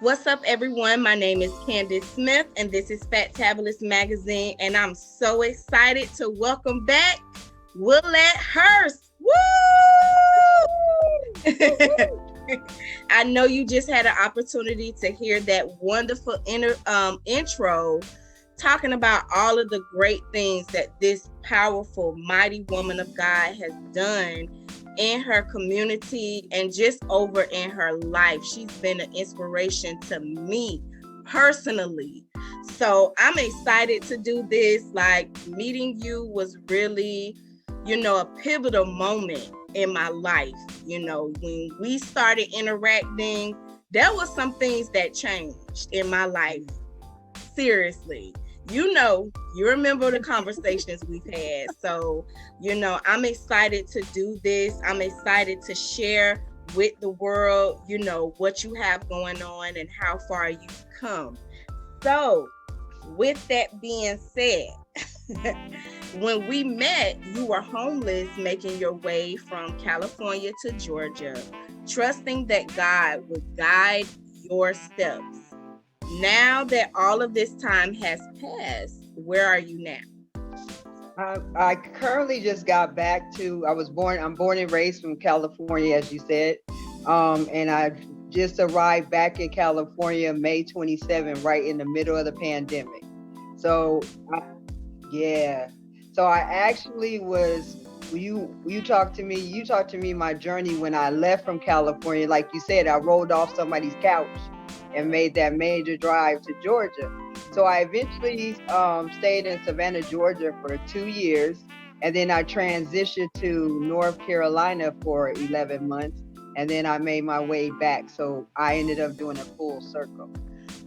What's up, everyone? My name is Candace Smith, and this is Fat Tabulous Magazine, and I'm so excited to welcome back Willette Hurst. Woo! I know you just had an opportunity to hear that wonderful intro talking about all of the great things that this powerful, mighty woman of God has done in her community and just over in her life. She's been an inspiration to me personally. So I'm excited to do this. Like, meeting you was really, a pivotal moment in my life. When we started interacting, there was some things that changed in my life. Seriously. You remember the conversations we've had. So, I'm excited to do this. I'm excited to share with the world, what you have going on and how far you've come. So, with that being said, when we met, you were homeless, making your way from California to Georgia, trusting that God would guide your steps. Now that all of this time has passed, where are you now? I currently just got back to, I'm born and raised from California, as you said. And I just arrived back in California May 27, right in the middle of the pandemic. So, yeah. So I actually was, you talked to me my journey when I left from California. Like you said, I rolled off somebody's couch and made that major drive to Georgia. So I eventually stayed in Savannah, Georgia for 2 years. And then I transitioned to North Carolina for 11 months. And then I made my way back. So I ended up doing a full circle.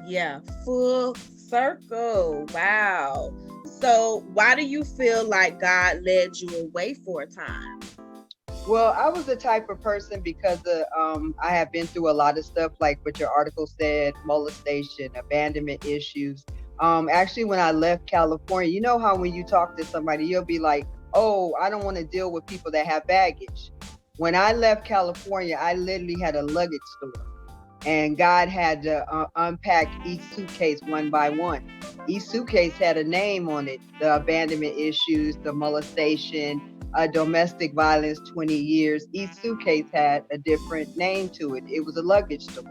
Yeah, full circle. Wow. So why do you feel like God led you away for a time? Well, I was the type of person because I have been through a lot of stuff, like what your article said, molestation, abandonment issues. Actually, when I left California, you know how when you talk to somebody, you'll be like, oh, I don't want to deal with people that have baggage. When I left California, I literally had a luggage store. And God had to unpack each suitcase one by one. Each suitcase had a name on it: the abandonment issues, the molestation, domestic violence, 20 years. Each suitcase had a different name to it. It was a luggage store.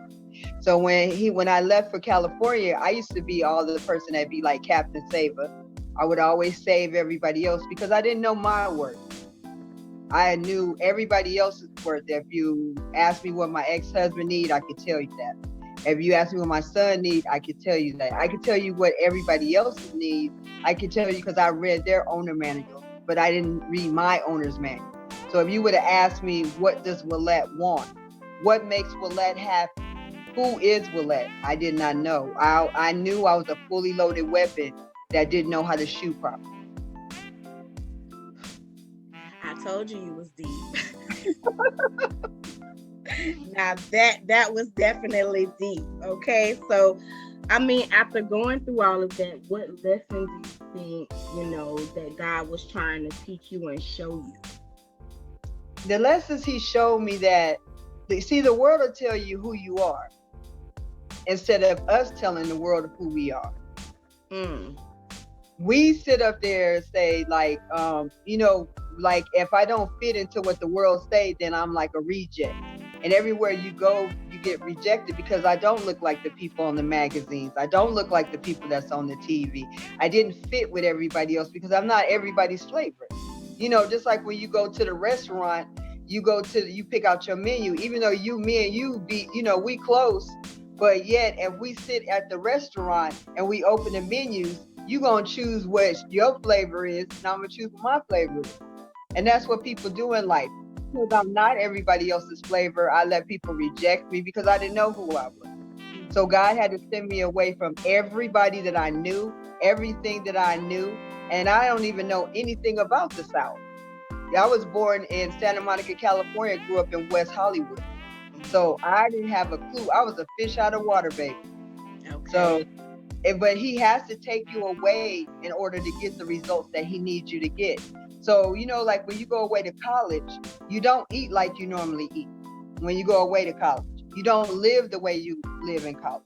So when I left for California, I used to be all the person that'd be like Captain Saver. I would always save everybody else because I didn't know my worth. I knew everybody else's worth. If you asked me what my ex-husband need, I could tell you that. If you asked me what my son need, I could tell you that. I could tell you what everybody else's need. I could tell you because I read their owner manual, but I didn't read my owner's manual. So if you would have asked me, what does Willette want? What makes Willette happy? Who is Willette? I did not know. I knew I was a fully loaded weapon that didn't know how to shoot properly. I told you was deep. Now that was definitely deep. Okay, so I mean, after going through all of that, what lessons do you think that God was trying to teach you and show you? The lessons he showed me that, see, the world will tell you who you are instead of us telling the world who we are. We sit up there and say like, like if I don't fit into what the world say, then I'm like a reject. And everywhere you go, you get rejected because I don't look like the people on the magazines. I don't look like the people that's on the TV. I didn't fit with everybody else because I'm not everybody's flavor. Just like when you go to the restaurant, you pick out your menu, even though me and you be, we close. But yet, if we sit at the restaurant and we open the menus, you going to choose what your flavor is, and I'm going to choose what my flavor is. And that's what people do in life. Because I'm not everybody else's flavor, I let people reject me because I didn't know who I was. So God had to send me away from everybody that I knew, everything that I knew, and I don't even know anything about the South. I was born in Santa Monica, California, grew up in West Hollywood. So I didn't have a clue. I was a fish out of water, baby. Okay. So, but he has to take you away in order to get the results that he needs you to get. So, like when you go away to college, you don't eat like you normally eat when you go away to college. You don't live the way you live in college.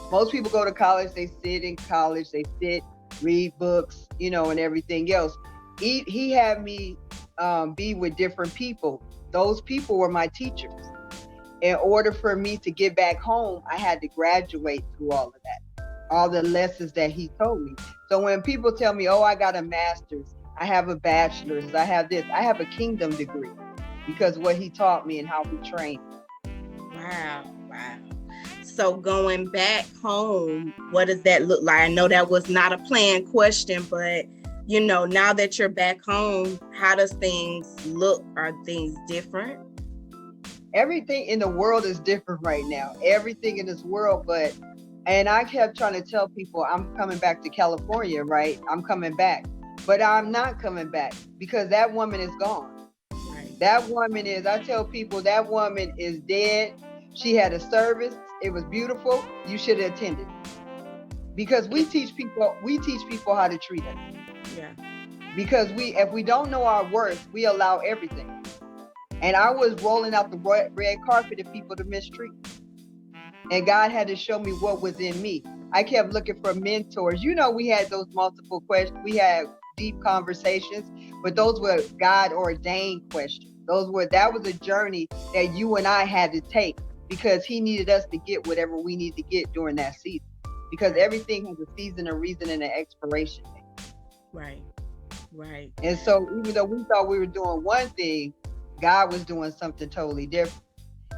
Most people go to college, they sit in college, they sit, read books, and everything else. He had me be with different people. Those people were my teachers. In order for me to get back home, I had to graduate through all of that, all the lessons that he told me. So when people tell me, oh, I got a master's, I have a bachelor's, I have this, I have a kingdom degree because what he taught me and how he trained. Wow. So going back home, what does that look like? I know that was not a planned question, but now that you're back home, how does things look? Are things different? Everything in the world is different right now. Everything in this world, and I kept trying to tell people I'm coming back to California, right? I'm coming back, but I'm not coming back because that woman is gone. Right. That woman is, I tell people that woman is dead. She had a service. It was beautiful. You should have attended because we teach people how to treat us. Yeah. Because if we don't know our worth, we allow everything. And I was rolling out the red carpet for people to mistreat. And God had to show me what was in me. I kept looking for mentors. We had those multiple questions. We had deep conversations, but those were God ordained questions. That was a journey that you and I had to take because he needed us to get whatever we need to get during that season. Because everything has a season, a reason, and an expiration date. Right. And so even though we thought we were doing one thing, God was doing something totally different.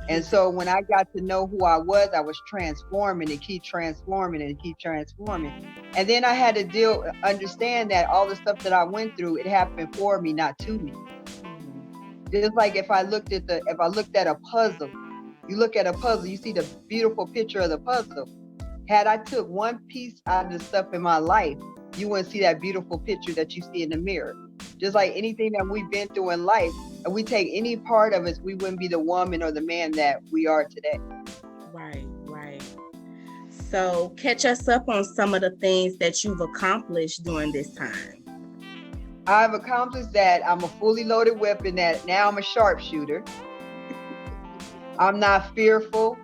And so when I got to know who I was transforming and keep transforming and keep transforming. And then I had to understand that all the stuff that I went through, it happened for me, not to me. Just like if I looked at a puzzle, you look at a puzzle, you see the beautiful picture of the puzzle. Had I took one piece out of the stuff in my life, you wouldn't see that beautiful picture that you see in the mirror. Just like anything that we've been through in life, and we take any part of it, we wouldn't be the woman or the man that we are today. Right. So catch us up on some of the things that you've accomplished during this time. I've accomplished that I'm a fully loaded weapon, that now I'm a sharpshooter. I'm not fearful.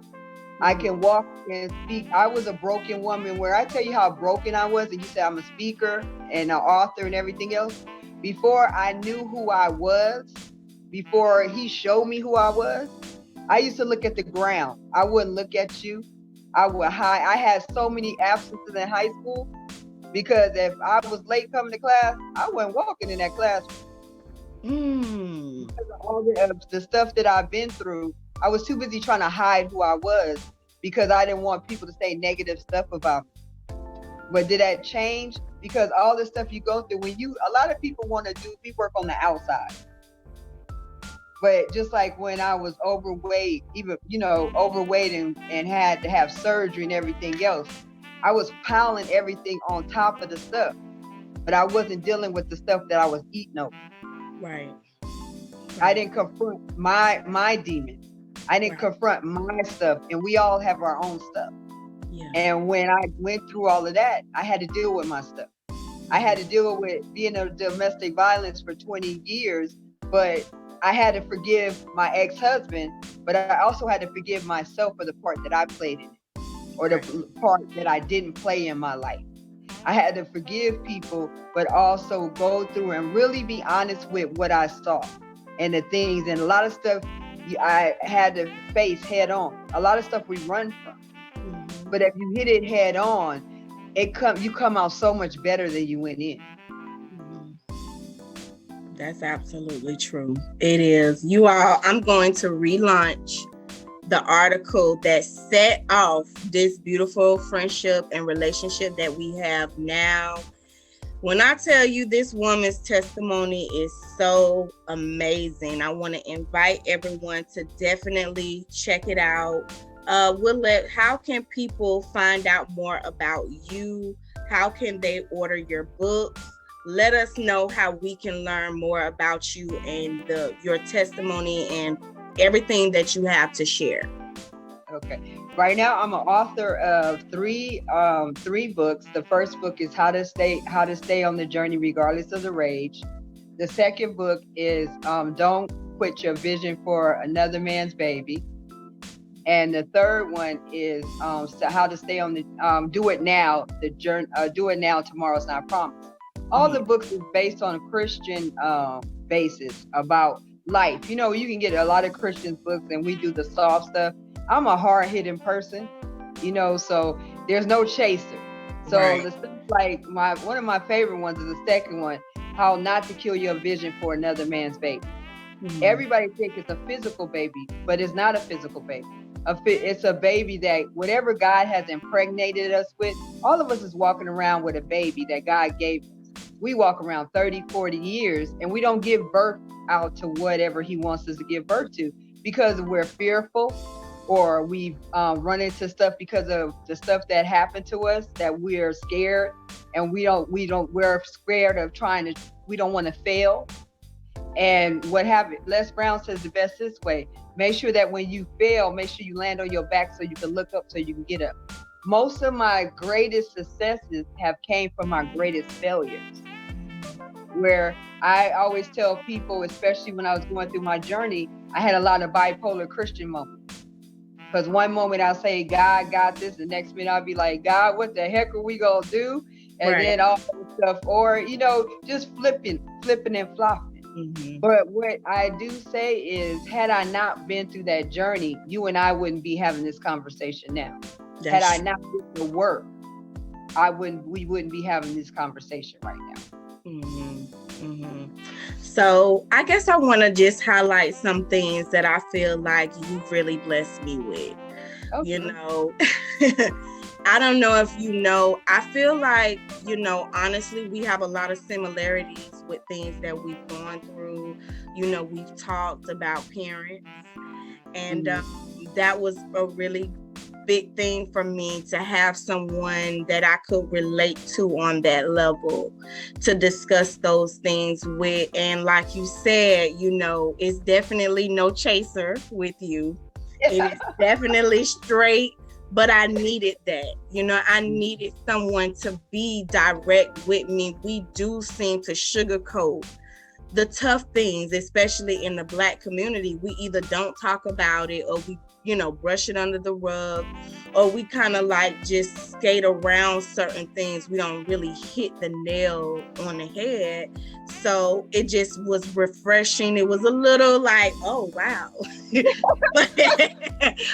I can walk and speak. I was a broken woman where I tell you how broken I was, and you said I'm a speaker and an author and everything else. Before I knew who I was, before he showed me who I was, I used to look at the ground. I wouldn't look at you. I would hide. I had so many absences in high school because if I was late coming to class, I wasn't walking in that classroom. Because of all the stuff that I've been through, I was too busy trying to hide who I was because I didn't want people to say negative stuff about me. But did that change? Because all the stuff you go through, a lot of people we work on the outside. But just like when I was overweight, even, overweight and had to have surgery and everything else, I was piling everything on top of the stuff, but I wasn't dealing with the stuff that I was eating over. Right. I didn't confront my demons. I didn't confront my stuff, and we all have our own stuff. Yeah. And when I went through all of that, I had to deal with my stuff. I had to deal with being a domestic violence for 20 years, but I had to forgive my ex-husband, but I also had to forgive myself for the part that I played in it, or the part that I didn't play in my life. I had to forgive people, but also go through and really be honest with what I saw and the things, and a lot of stuff I had to face head on. A lot of stuff we run from, but if you hit it head on, you come out so much better than you went in. That's absolutely true. It is. You all, I'm going to relaunch the article that set off this beautiful friendship and relationship that we have now. When I tell you this woman's testimony is so amazing, I want to invite everyone to definitely check it out. Willette, how can people find out more about you? How can they order your books? Let us know how we can learn more about you and your testimony and everything that you have to share. Okay. Right now, I'm an author of three books. The first book is How to Stay on the Journey Regardless of the Rage. The second book is Don't Quit Your Vision for Another Man's Baby. And the third one is how to stay on the do it now, the journey, do it now, tomorrow's not promised. All the books is based on a Christian basis about life. You know, you can get a lot of Christian books and we do the soft stuff. I'm a hard-hitting person, you know, so there's no chaser. So Right. the stuff like one of my favorite ones is the second one, how not to kill your vision for another man's baby. Everybody thinks it's a physical baby, but it's not a physical baby. It's a baby that whatever God has impregnated us with, all of us is walking around with a baby that God gave us. We walk around 30, 40 years and we don't give birth out to whatever he wants us to give birth to because we're fearful, or we've run into stuff because of the stuff that happened to us, that we're scared, and we're scared of we don't want to fail. And what happened, Les Brown says the best this way: make sure that when you fail, make sure you land on your back so you can look up, so you can get up. Most of my greatest successes have came from my greatest failures, where I always tell people, especially when I was going through my journey, I had a lot of bipolar Christian moments. Because one moment I'll say, God got this, the next minute I'll be like, God, what the heck are we gonna do? And then all that stuff, or you know, just flipping and flopping. But what I do say is, had I not been through that journey, you and I wouldn't be having this conversation now. Had I not done the work, we wouldn't be having this conversation right now. So I guess I want to just highlight some things that I feel like you've really blessed me with. Okay. You know, I don't know if you know, I feel like, you know, honestly, we have a lot of similarities with things that we've gone through. You know, we've talked about parents, and that was a really big thing for me, to have someone that I could relate to on that level, to discuss those things with. And like you said, you know, it's definitely no chaser with you. It is definitely straight. But I needed that, you know, I needed someone to be direct with me. We do seem to sugarcoat the tough things, especially in the Black community. We either don't talk about it, or we, you know, brush it under the rug, or we kind of like just skate around certain things. We don't really hit the nail on the head. So it just was refreshing. It was a little like, oh, wow.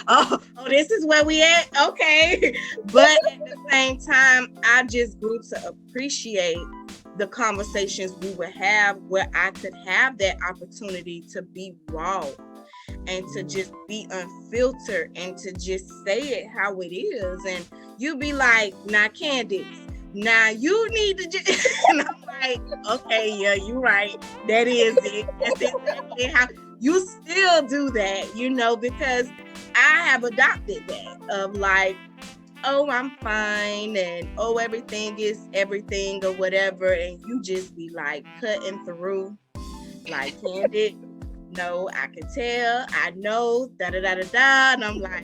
oh, this is where we at? Okay. But at the same time, I just grew to appreciate the conversations we would have, where I could have that opportunity to be raw and to just be unfiltered and to just say it how it is. And you be like, nah, Candace, now you need to just, and I'm like, okay, yeah, you're right. That is it. That's exactly how you still do that, you know, because I have adopted that of like, oh, I'm fine, and oh, everything is everything, or whatever. And you just be like cutting through, like, Candid, no, I can tell, I know, da-da-da-da-da. And I'm like,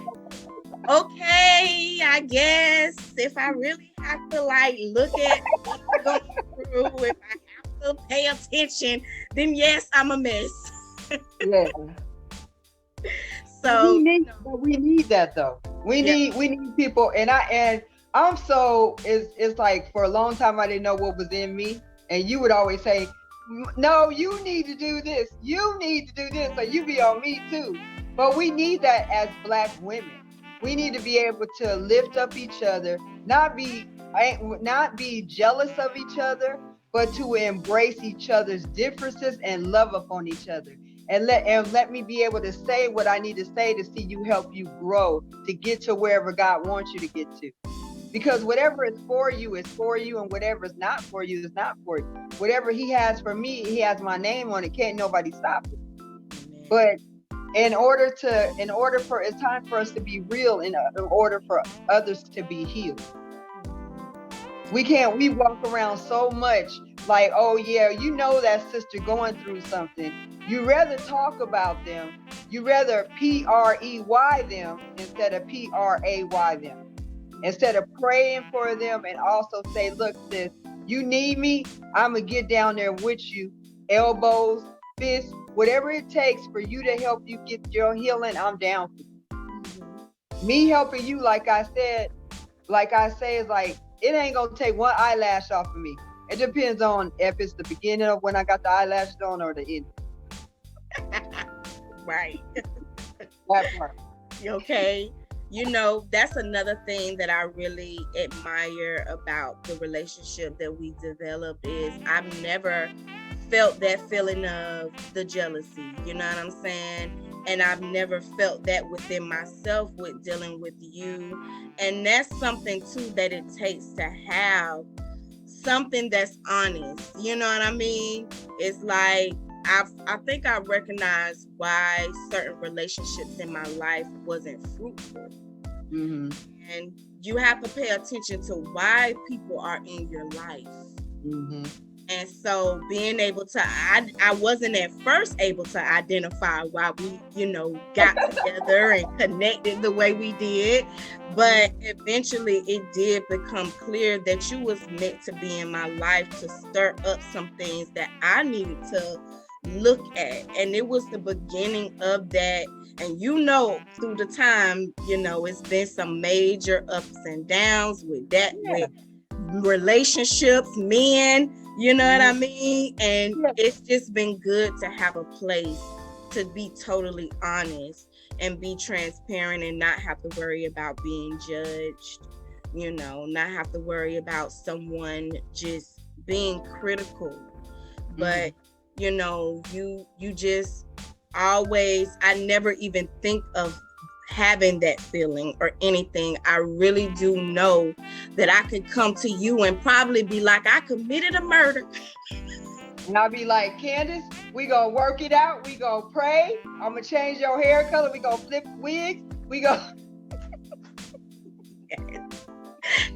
okay, I guess if I really have to like look at what I'm going through, if I have to pay attention, then yes, I'm a mess. Yeah. So we need that though. We need people, and I'm so it's like, for a long time I didn't know what was in me, and you would always say, no, you need to do this, you need to do this, so you be on me too. But we need that as Black women. We need to be able to lift up each other, not be jealous of each other, but to embrace each other's differences and love upon each other. And let me be able to say what I need to say to see you, help you grow, to get to wherever God wants you to get to. Because whatever is for you is for you, and whatever is not for you is not for you. Whatever he has for me, he has my name on it. Can't nobody stop it. But in order for it's time for us to be real, in order for others to be healed. We walk around so much like, oh yeah, you know that sister going through something. You rather talk about them. You rather PREY them instead of PRAY them. Instead of praying for them and also say, look, sis, you need me, I'm going to get down there with you. Elbows, fists, whatever it takes for you to help you get your healing, I'm down for you. me helping you, like I say, is like, it ain't gonna take one eyelash off of me. It depends on if it's the beginning of when I got the eyelashes on or the end. Right. That part. Okay. That's another thing that I really admire about the relationship that we developed is I've never felt that feeling of the jealousy. You know what I'm saying? And I've never felt that within myself with dealing with you. And that's something too that it takes to have something that's honest. You know what I mean? It's like I think I recognize why certain relationships in my life wasn't fruitful. Mm-hmm. And you have to pay attention to why people are in your life. Mm-hmm. And so being able to, I wasn't at first able to identify why we, got together and connected the way we did. But eventually it did become clear that you was meant to be in my life to stir up some things that I needed to look at. And it was the beginning of that. And through the time, it's been some major ups and downs with that, with relationships, men, you know what I mean? And it's just been good to have a place to be totally honest and be transparent and not have to worry about being judged, not have to worry about someone just being critical. But, you just always, I never even think of having that feeling or anything. I really do know that I could come to you and probably be like, I committed a murder. And I'll be like, Candace, we gonna work it out. We gonna pray. I'm gonna change your hair color. We gonna flip wigs. We go.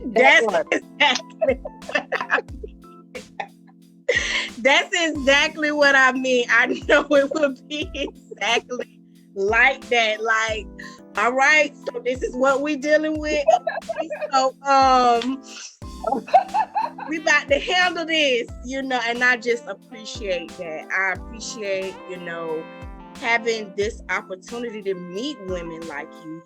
That's exactly what I mean. That's exactly what I mean. I know it would be exactly like that. Like, all right, so this is what we dealing with. Okay, so we about to handle this, and I just appreciate that. I appreciate, having this opportunity to meet women like you.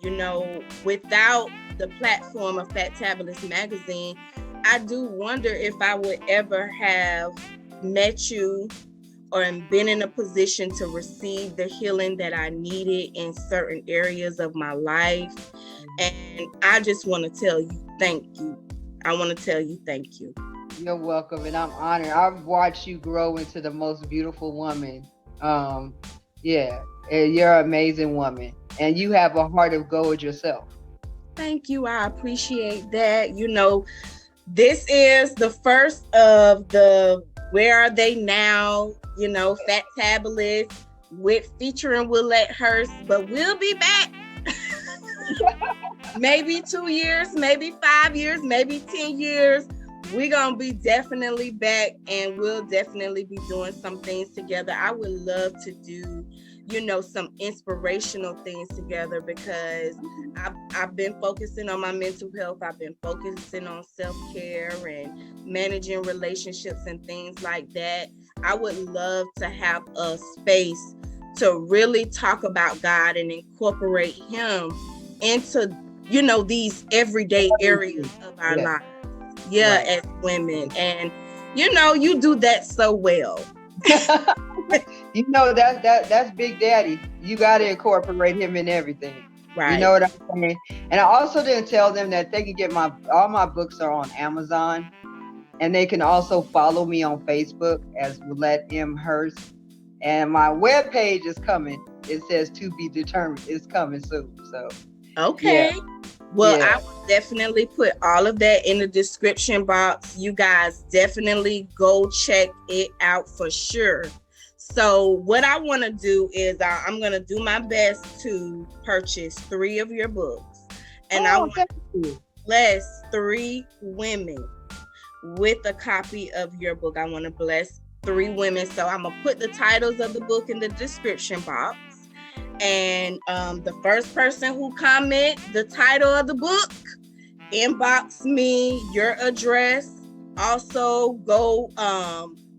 Without the platform of Factabulous Magazine, I do wonder if I would ever have met you or been in a position to receive the healing that I needed in certain areas of my life. And I just want to tell you, thank you. I want to tell you, thank you. You're welcome. And I'm honored. I've watched you grow into the most beautiful woman. You're an amazing woman. And you have a heart of gold yourself. Thank you. I appreciate that. This is the first of the Where Are They Now, Factabulous with featuring Willette Hurst, but we'll be back. Maybe 2 years, maybe 5 years, maybe 10 years. We're going to be definitely back, and we'll definitely be doing some things together. I would love to do, some inspirational things together, because I've been focusing on my mental health. I've been focusing on self-care and managing relationships and things like that. I would love to have a space to really talk about God and incorporate him into, these everyday areas of our lives. Yeah, right. As women. And, you do that so well. That's Big Daddy. You got to incorporate him in everything. Right. You know what I'm saying? And I also didn't tell them that they can get all my books are on Amazon, and they can also follow me on Facebook as Willette M. Hurst. And my webpage is coming. It says To Be Determined. It's coming soon. So okay. Yeah. Well, I will definitely put all of that in the description box. You guys definitely go check it out for sure. So what I want to do is I'm going to do my best to purchase 3 of your books. And I want to bless 3 women with a copy of your book. I want to bless 3 women. So I'm going to put the titles of the book in the description box. And the first person who comment the title of the book, inbox me your address. Also go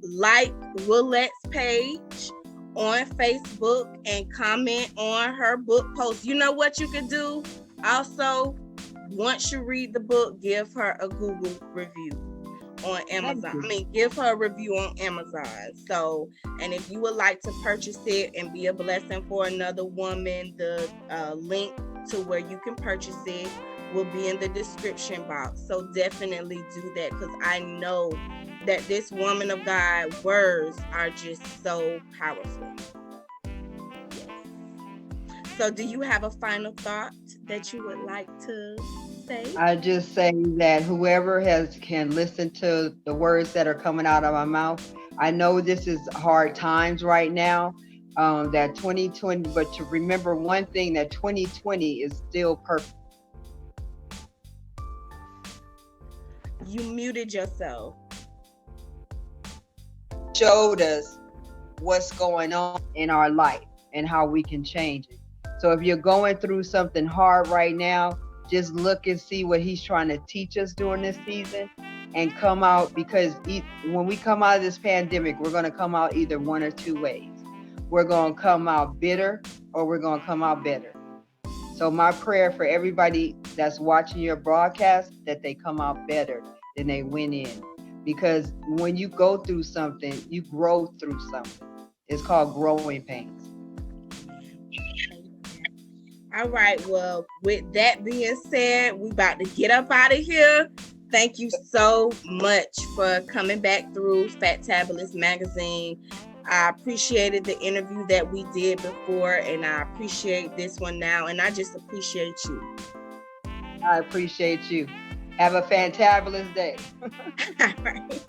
like Willette's page on Facebook and comment on her book post. You know what you could do? Also, once you read the book, give her a Google review on Amazon. I mean, give her a review on Amazon. So, and if you would like to purchase it and be a blessing for another woman, the link to where you can purchase it will be in the description box. So definitely do that, because I know that this woman of God words are just so powerful. Yes. So do you have a final thought that you would like to say? I just say that whoever can listen to the words that are coming out of my mouth, I know this is hard times right now, that 2020, but to remember one thing, that 2020 is still perfect. You muted yourself. Showed us what's going on in our life and how we can change it. So if you're going through something hard right now, just look and see what he's trying to teach us during this season and come out, because when we come out of this pandemic, we're going to come out either one or two ways. We're going to come out bitter, or we're going to come out better. So my prayer for everybody that's watching your broadcast, that they come out better than they went in. Because when you go through something, you grow through something. It's called growing pains. All right. Well, with that being said, we about to get up out of here. Thank you so much for coming back through Fatabulous Magazine. I appreciated the interview that we did before, and I appreciate this one now, and I just appreciate you. I appreciate you. Have a fantabulous day. All right.